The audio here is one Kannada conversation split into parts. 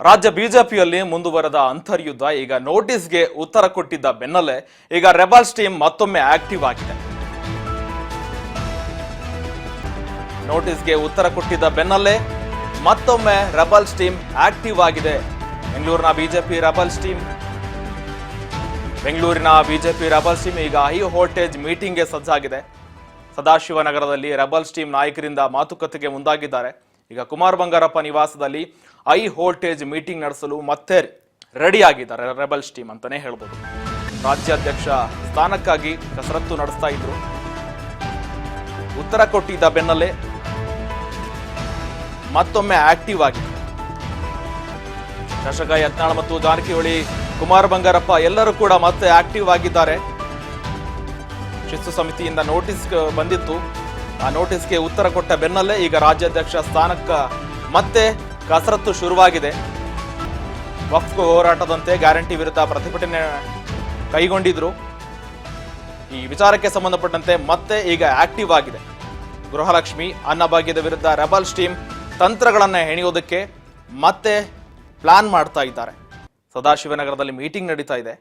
ರಾಜ್ಯ ಬಿಜೆಪಿಯಲ್ಲಿ ಮುಂದುವರೆದ ಅಂತರ್ಯುದ್ಧ ಈಗ ನೋಟಿಸ್ಗೆ ಉತ್ತರ ಕೊಟ್ಟಿದ್ದ ಬೆನ್ನಲ್ಲೇ ಈಗ ರೆಬಲ್ಸ್ ಟೀಮ್ ಮತ್ತೊಮ್ಮೆ ಆಕ್ಟಿವ್ ಆಗಿದೆ. ನೋಟಿಸ್ಗೆ ಉತ್ತರ ಕೊಟ್ಟಿದ್ದ ಬೆನ್ನಲ್ಲೇ ಮತ್ತೊಮ್ಮೆ ರೆಬಲ್ಸ್ ಟೀಮ್ ಆಕ್ಟಿವ್ ಆಗಿದೆ. ಬೆಂಗಳೂರಿನ ಬಿಜೆಪಿ ರೆಬಲ್ಸ್ ಟೀಮ್ ಈಗ ಹೈ ವೋಲ್ಟೇಜ್ ಮೀಟಿಂಗ್ಗೆ ಸಜ್ಜಾಗಿದೆ. ಸದಾಶಿವನಗರದಲ್ಲಿ ರೆಬಲ್ಸ್ ಟೀಮ್ ನಾಯಕರಿಂದ ಮಾತುಕತೆಗೆ ಮುಂದಾಗಿದ್ದಾರೆ. ಈಗ ಕುಮಾರ್ ಬಂಗಾರಪ್ಪ ನಿವಾಸದಲ್ಲಿ ಹೈ ವೋಲ್ಟೇಜ್ ಮೀಟಿಂಗ್ ನಡೆಸಲು ಮತ್ತೆ ರೆಡಿ ಆಗಿದ್ದಾರೆ ರೆಬಲ್ಸ್ ಟೀಮ್ ಅಂತಾನೆ ಹೇಳ್ಬೋದು. ರಾಜ್ಯಾಧ್ಯಕ್ಷ ಸ್ಥಾನಕ್ಕಾಗಿ ಕಸರತ್ತು ನಡೆಸ್ತಾ ಇದ್ರು. ಉತ್ತರ ಕೊಟ್ಟಿದ್ದ ಬೆನ್ನಲ್ಲೇ ಮತ್ತೊಮ್ಮೆ ಆಕ್ಟಿವ್ ಆಗಿದೆ. ಶಾಸಕ ಯತ್ನಾಳ್ ಮತ್ತು ಜಾರಕಿಹೊಳಿ, ಕುಮಾರ್ ಬಂಗಾರಪ್ಪ ಎಲ್ಲರೂ ಕೂಡ ಮತ್ತೆ ಆಕ್ಟಿವ್ ಆಗಿದ್ದಾರೆ. ಶಿಸ್ತು ಸಮಿತಿಯಿಂದ ನೋಟಿಸ್ ಬಂದಿತ್ತು. ಆ ನೋಟಿಸ್ಗೆ ಉತ್ತರ ಕೊಟ್ಟ ಬೆನ್ನಲ್ಲೇ ಈಗ ರಾಜ್ಯಾಧ್ಯಕ್ಷ ಸ್ಥಾನಕ್ಕ ಮತ್ತೆ ಕಸರತ್ತು ಶುರುವಾಗಿದೆ. ವಕ್ಫ್ ಹೋರಾಟದಂತೆ ಗ್ಯಾರಂಟಿ ವಿರುದ್ಧ ಪ್ರತಿಭಟನೆ ಕೈಗೊಂಡಿದ್ರು. ಈ ವಿಚಾರಕ್ಕೆ ಸಂಬಂಧಪಟ್ಟಂತೆ ಮತ್ತೆ ಈಗ ಆಕ್ಟಿವ್ ಆಗಿದೆ. ಗೃಹಲಕ್ಷ್ಮಿ, ಅನ್ನಭಾಗ್ಯದ ವಿರುದ್ಧ ರೆಬಲ್ಸ್ ಟೀಮ್ ತಂತ್ರಗಳನ್ನ ಹೆಣೆಯೋದಕ್ಕೆ ಮತ್ತೆ ಪ್ಲಾನ್ ಮಾಡ್ತಾ ಇದ್ದಾರೆ. ಸದಾಶಿವನಗರದಲ್ಲಿ ಮೀಟಿಂಗ್ ನಡೀತಾ ಇದೆ.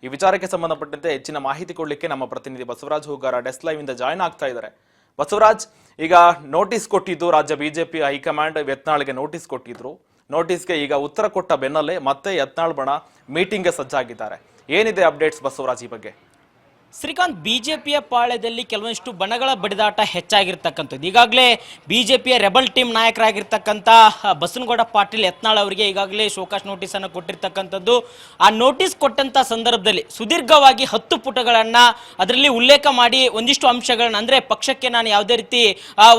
ಈ ವಿಚಾರಕ್ಕೆ ಸಂಬಂಧಪಟ್ಟಂತೆ ಹೆಚ್ಚಿನ ಮಾಹಿತಿ ಕೊಡಲಿಕ್ಕೆ ನಮ್ಮ ಪ್ರತಿನಿಧಿ ಬಸವರಾಜ್ ಹೂಗಾರ ಡೆಸ್ಕ್ ಲೈವ್ ಇಂದ ಜಾಯ್ನ್ ಆಗ್ತಾ ಇದ್ದಾರೆ. ಬಸವರಾಜ್, ಈಗ ನೋಟಿಸ್ ಕೊಟ್ಟಿದ್ದು ರಾಜ್ಯ ಬಿಜೆಪಿ ಹೈಕಮಾಂಡ್ ಯತ್ನಾಳ್ಗೆ ನೋಟಿಸ್ ಕೊಟ್ಟಿದ್ರು. ನೋಟಿಸ್ಗೆ ಈಗ ಉತ್ತರ ಕೊಟ್ಟ ಬೆನ್ನಲ್ಲೇ ಮತ್ತೆ ಯತ್ನಾಳ್ ಬಣ ಮೀಟಿಂಗ್ಗೆ ಸಜ್ಜಾಗಿದ್ದಾರೆ. ಏನಿದೆ ಅಪ್ಡೇಟ್ಸ್ ಬಸವರಾಜ್ ಈ ಬಗ್ಗೆ? ಶ್ರೀಕಾಂತ್, ಬಿಜೆಪಿಯ ಪಾಳ್ಯದಲ್ಲಿ ಕೆಲವೊಂದಿಷ್ಟು ಬಣಗಳ ಬಡಿದಾಟ ಹೆಚ್ಚಾಗಿರ್ತಕ್ಕಂಥದ್ದು. ಈಗಾಗಲೇ ಬಿಜೆಪಿಯ ರೆಬಲ್ ಟೀಮ್ ನಾಯಕರಾಗಿರ್ತಕ್ಕಂಥ ಬಸನಗೌಡ ಪಾಟೀಲ್ ಯತ್ನಾಳ್ ಅವರಿಗೆ ಈಗಾಗಲೇ ಶೋಕಾಸ್ ನೋಟಿಸ್ ಅನ್ನು ಕೊಟ್ಟಿರ್ತಕ್ಕಂಥದ್ದು. ಆ ನೋಟಿಸ್ ಕೊಟ್ಟಂತ ಸಂದರ್ಭದಲ್ಲಿ ಸುದೀರ್ಘವಾಗಿ 10 ಪುಟಗಳನ್ನ ಅದರಲ್ಲಿ ಉಲ್ಲೇಖ ಮಾಡಿ ಒಂದಿಷ್ಟು ಅಂಶಗಳನ್ನ, ಅಂದ್ರೆ ಪಕ್ಷಕ್ಕೆ ನಾನು ಯಾವುದೇ ರೀತಿ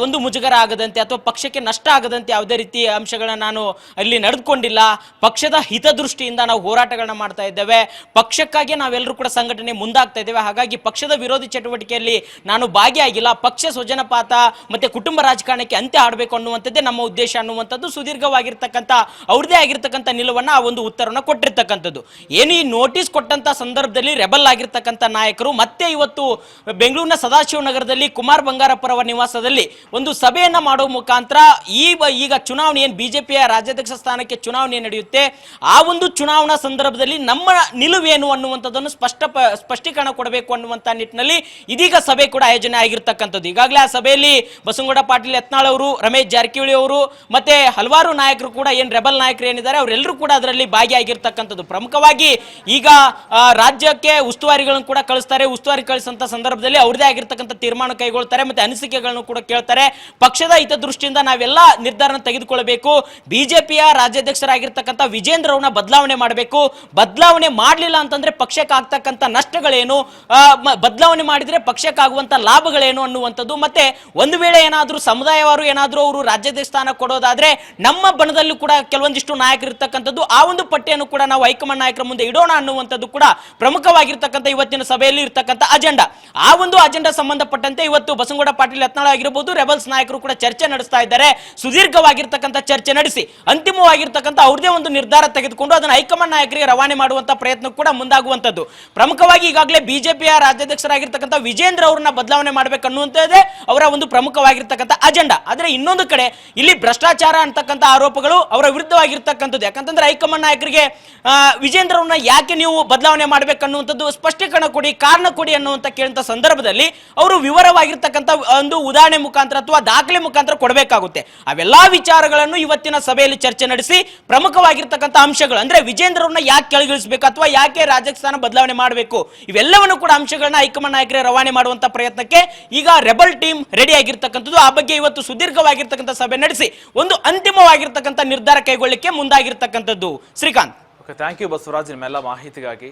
ಒಂದು ಮುಜುಗರ ಆಗದಂತೆ ಅಥವಾ ಪಕ್ಷಕ್ಕೆ ನಷ್ಟ ಆಗದಂತೆ ಯಾವುದೇ ರೀತಿ ಅಂಶಗಳನ್ನ ನಾನು ಅಲ್ಲಿ ನಡೆದುಕೊಂಡಿಲ್ಲ. ಪಕ್ಷದ ಹಿತದೃಷ್ಟಿಯಿಂದ ನಾವು ಹೋರಾಟಗಳನ್ನ ಮಾಡ್ತಾ ಇದ್ದೇವೆ. ಪಕ್ಷಕ್ಕಾಗಿ ನಾವೆಲ್ಲರೂ ಕೂಡ ಸಂಘಟನೆ ಮುಂದಾಗ್ತಾ ಇದ್ದೇವೆ. ಹಾಗಾಗಿ ಪಕ್ಷದ ವಿರೋಧಿ ಚಟುವಟಿಕೆಯಲ್ಲಿ ನಾನು ಭಾಗಿಯಾಗಿಲ್ಲ. ಪಕ್ಷ ಸ್ವಜನಪಾತ ಮತ್ತೆ ಕುಟುಂಬ ರಾಜಕಾರಣಕ್ಕೆ ಅಂತ್ಯ ಆಡಬೇಕು ಅನ್ನುವಂಥದ್ದೇ ನಮ್ಮ ಉದ್ದೇಶ ಅನ್ನುವಂಥದ್ದು ಸುದೀರ್ಘವಾಗಿರ್ತಕ್ಕಂಥ ಅವ್ರದೇ ಆಗಿರ್ತಕ್ಕಂಥ ನಿಲುವನ್ನ ಆ ಒಂದು ಉತ್ತರವನ್ನು ಕೊಟ್ಟಿರ್ತಕ್ಕಂಥದ್ದು. ಏನು ಈ ನೋಟಿಸ್ ಕೊಟ್ಟಂತ ಸಂದರ್ಭದಲ್ಲಿ ರೆಬಲ್ ಆಗಿರ್ತಕ್ಕಂಥ ನಾಯಕರು ಮತ್ತೆ ಇವತ್ತು ಬೆಂಗಳೂರಿನ ಸದಾಶಿವನಗರದಲ್ಲಿ ಕುಮಾರ್ ಬಂಗಾರಪ್ಪರವರ ನಿವಾಸದಲ್ಲಿ ಒಂದು ಸಭೆಯನ್ನ ಮಾಡುವ ಮುಖಾಂತರ ಈಗ ಚುನಾವಣೆ ಏನು ಬಿಜೆಪಿಯ ರಾಜ್ಯಾಧ್ಯಕ್ಷ ಸ್ಥಾನಕ್ಕೆ ಚುನಾವಣೆ ನಡೆಯುತ್ತೆ, ಆ ಒಂದು ಚುನಾವಣಾ ಸಂದರ್ಭದಲ್ಲಿ ನಮ್ಮ ನಿಲುವೇನು ಅನ್ನುವಂಥದ್ದನ್ನು ಸ್ಪಷ್ಟೀಕರಣ ಕೊಡಬೇಕು ಅನ್ನುವಂತ ನಿಟ್ಟಿನಲ್ಲಿ ಇದೀಗ ಸಭೆ ಕೂಡ ಆಯೋಜನೆ ಆಗಿರ್ತಕ್ಕಂಥದ್ದು. ಈಗಾಗಲೇ ಆ ಸಭೆಯಲ್ಲಿ ಬಸನಗೌಡ ಪಾಟೀಲ್ ಯತ್ನಾಳ್ ಅವರು, ರಮೇಶ್ ಜಾರಕಿಹೊಳಿ ಅವರು ಮತ್ತೆ ಹಲವಾರು ನಾಯಕರು ಕೂಡ ಏನು ರೆಬಲ್ ನಾಯಕರು ಏನಿದ್ದಾರೆ ಅವರೆಲ್ಲರೂ ಕೂಡ ಅದರಲ್ಲಿ ಭಾಗಿಯಾಗಿರ್ತಕ್ಕಂಥದ್ದು. ಪ್ರಮುಖವಾಗಿ ಈಗ ರಾಜ್ಯಕ್ಕೆ ಉಸ್ತುವಾರಿಗಳನ್ನು ಕೂಡ ಕಳಿಸ್ತಾರೆ. ಉಸ್ತುವಾರಿ ಕಳಿಸಂತ ಸಂದರ್ಭದಲ್ಲಿ ಅವ್ರದೇ ಆಗಿರ್ತಕ್ಕಂಥ ತೀರ್ಮಾನ ಕೈಗೊಳ್ತಾರೆ ಮತ್ತೆ ಅನಿಸಿಕೆಗಳನ್ನು ಕೂಡ ಕೇಳ್ತಾರೆ. ಪಕ್ಷದ ಹಿತದೃಷ್ಟಿಯಿಂದ ನಾವೆಲ್ಲ ನಿರ್ಧಾರ ತೆಗೆದುಕೊಳ್ಳಬೇಕು. ಬಿಜೆಪಿಯ ರಾಜ್ಯಾಧ್ಯಕ್ಷರಾಗಿರ್ತಕ್ಕಂಥ ವಿಜೇಂದ್ರ ಅವ್ರನ್ನ ಬದಲಾವಣೆ ಮಾಡಬೇಕು. ಬದಲಾವಣೆ ಮಾಡಲಿಲ್ಲ ಅಂತಂದ್ರೆ ಪಕ್ಷಕ್ಕೆ ಆಗ್ತಕ್ಕಂಥ ನಷ್ಟಗಳೇನು, ಬದಲಾವಣೆ ಮಾಡಿದ್ರೆ ಪಕ್ಷಕ್ಕಾಗುವಂತ ಲಾಭಗಳೇನು ಅನ್ನುವಂಥದ್ದು, ಮತ್ತೆ ಒಂದು ವೇಳೆ ಏನಾದರೂ ಸಮುದಾಯವಾರು ಏನಾದರೂ ಅವರು ರಾಜ್ಯಾಧ್ಯಕ್ಷ ಸ್ಥಾನ ಕೊಡೋದಾದ್ರೆ ನಮ್ಮ ಬಣದಲ್ಲೂ ಕೂಡ ಕೆಲವೊಂದಿಷ್ಟು ನಾಯಕರು ಇರ್ತಕ್ಕಂಥದ್ದು, ಆ ಒಂದು ಪಟ್ಟಿಯನ್ನು ಕೂಡ ನಾವು ಹೈಕಮಾಂಡ್ ನಾಯಕರ ಮುಂದೆ ಇಡೋಣ ಅನ್ನುವಂಥದ್ದು ಕೂಡ ಪ್ರಮುಖವಾಗಿರ್ತಕ್ಕಂಥ ಇವತ್ತಿನ ಸಭೆಯಲ್ಲಿ ಇರ್ತಕ್ಕಂಥ ಅಜೆಂಡಾ. ಆ ಒಂದು ಅಜೆಂಡಾ ಸಂಬಂಧಪಟ್ಟಂತೆ ಇವತ್ತು ಬಸನಗೌಡ ಪಾಟೀಲ್ ಯತ್ನಾಳ್ ಆಗಿರಬಹುದು, ರೆಬಲ್ಸ್ ನಾಯಕರು ಕೂಡ ಚರ್ಚೆ ನಡೆಸ್ತಾ ಇದ್ದಾರೆ. ಸುದೀರ್ಘವಾಗಿರ್ತಕ್ಕಂಥ ಚರ್ಚೆ ನಡೆಸಿ ಅಂತಿಮವಾಗಿರ್ತಕ್ಕಂಥ ಅವ್ರದೇ ಒಂದು ನಿರ್ಧಾರ ತೆಗೆದುಕೊಂಡು ಅದನ್ನು ಹೈಕಮಾಂಡ್ ನಾಯಕರಿಗೆ ರವಾನೆ ಮಾಡುವಂತ ಪ್ರಯತ್ನ ಕೂಡ ಮುಂದಾಗುವಂಥದ್ದು. ಪ್ರಮುಖವಾಗಿ ಈಗಾಗಲೇ ಬಿಜೆಪಿಯ ರಾಜ್ಯಾಧ್ಯಕ್ಷರಾಗಿರ್ತಕ್ಕಂಥ ವಿಜೇಂದ್ರ ಅವರನ್ನ ಬದಲಾವಣೆ ಮಾಡಬೇಕನ್ನುವಂಥದ್ದೇ ಅವರ ಒಂದು ಪ್ರಮುಖವಾಗಿರ್ತಕ್ಕಂಥ ಅಜೆಂಡಾ. ಆದರೆ ಇನ್ನೊಂದು ಕಡೆ ಇಲ್ಲಿ ಭ್ರಷ್ಟಾಚಾರ ಅಂತಕ್ಕಂಥ ಆರೋಪಗಳು ಅವರ ವಿರುದ್ಧವಾಗಿರ್ತಕ್ಕಂಥದ್ದು. ಯಾಕಂತಂದ್ರೆ ಹೈಕಮಾಂಡ್ ನಾಯಕರಿಗೆ ವಿಜೇಂದ್ರ ಅವ್ರನ್ನ ಯಾಕೆ ನೀವು ಬದಲಾವಣೆ ಮಾಡಬೇಕನ್ನುವಂಥದ್ದು ಸ್ಪಷ್ಟೀಕರಣ ಕೊಡಿ, ಕಾರಣ ಕೊಡಿ ಅನ್ನುವಂಥ ಕೇಳಿದ ಸಂದರ್ಭದಲ್ಲಿ ಅವರು ವಿವರವಾಗಿರ್ತಕ್ಕಂಥ ಒಂದು ಉದಾಹರಣೆ ಮುಖಾಂತರ ಅಥವಾ ದಾಖಲೆ ಮುಖಾಂತರ ಕೊಡಬೇಕಾಗುತ್ತೆ. ಅವೆಲ್ಲಾ ವಿಚಾರಗಳನ್ನು ಇವತ್ತಿನ ಸಭೆಯಲ್ಲಿ ಚರ್ಚೆ ನಡೆಸಿ ಪ್ರಮುಖವಾಗಿರ್ತಕ್ಕಂಥ ಅಂಶಗಳು, ಅಂದ್ರೆ ವಿಜೇಂದ್ರ ಅವ್ರನ್ನ ಯಾಕೆ ಕೆಳಗಿಳಿಸಬೇಕು ಅಥವಾ ಯಾಕೆ ರಾಜ್ಯ ಸ್ಥಾನ ಬದಲಾವಣೆ ಮಾಡಬೇಕು, ಇವೆಲ್ಲವನ್ನು ಕೂಡ ಅಂಶಗಳನ್ನ ಹೈಕಮಾಂಡ್ ನಾಯಕರೇ ರವಾನೆ ಮಾಡುವಂತ ಪ್ರಯತ್ನಕ್ಕೆ ಈಗ ರೆಬಲ್ ಟೀಮ್ ರೆಡಿ ಆಗಿರ್ತಕ್ಕಂಥದ್ದು. ಆ ಬಗ್ಗೆ ಇವತ್ತು ಸುದೀರ್ಘವಾಗಿರ್ತಕ್ಕಂಥ ಸಭೆ ನಡೆಸಿ ಒಂದು ಅಂತಿಮವಾಗಿರ್ತಕ್ಕಂಥ ನಿರ್ಧಾರ ಕೈಗೊಳ್ಳಲಿಕ್ಕೆ ಮುಂದಾಗಿರ್ತಕ್ಕಂಥದ್ದು. ಶ್ರೀಕಾಂತ್, ಥ್ಯಾಂಕ್ ಯು ಬಸವರಾಜ್ ನಿಮ್ಮೆಲ್ಲ ಮಾಹಿತಿಗಾಗಿ.